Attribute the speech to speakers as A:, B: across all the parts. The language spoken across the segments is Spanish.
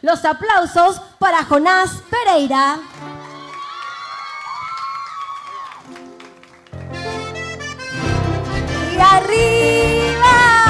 A: Los aplausos para Jonás Pereira. Y arriba.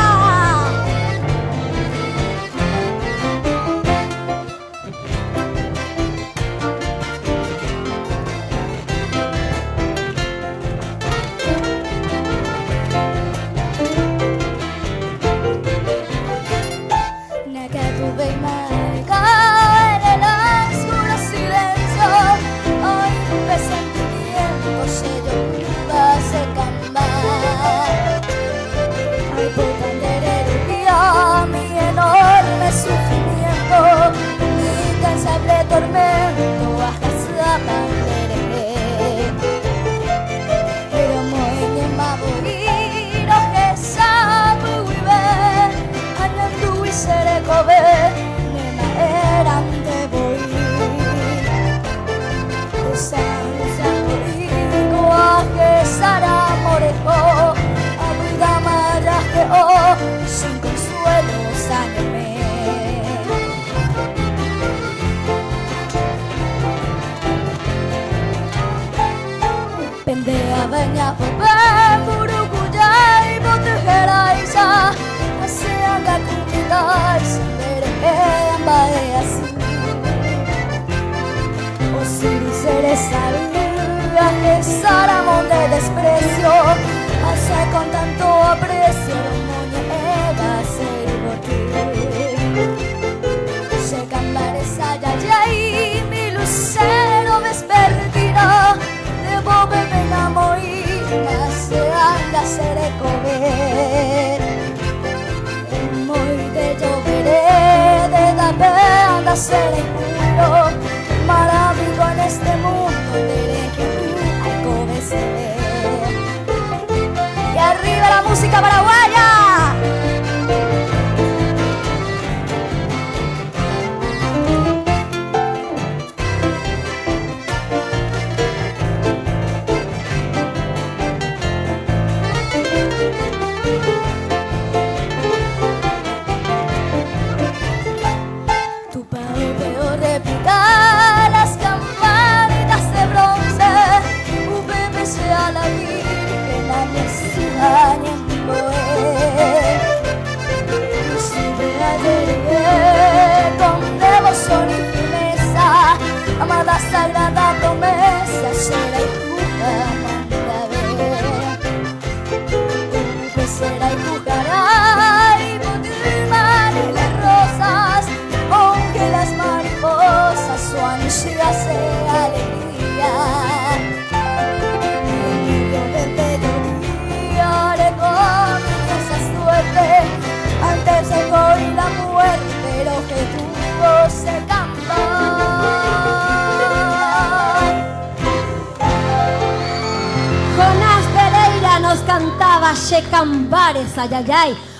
B: Sin consuelo, sáñame. Pendea baina pope burukujai botuheraisa aseanga kumitai sendere baeasi osiri sere sabia que Saramón de desprecio hace con tanto aprecio se cambares allá y mi lucero vespertino debo beber a morir se anda seré comer muy de lloveré de da anda seré puro maravilloso en este mundo de que hay cobecer y arriba la música paraguaya. Amada sagrada promesa será y puja mandaré será y pujará y podirán las rosas aunque las mariposas su ansia sea alegría en medio día le con esa suerte antes el gol y la muerte pero que tuvo se cambió.
A: Jonás Pereira nos cantaba Che Cambares, ayayay.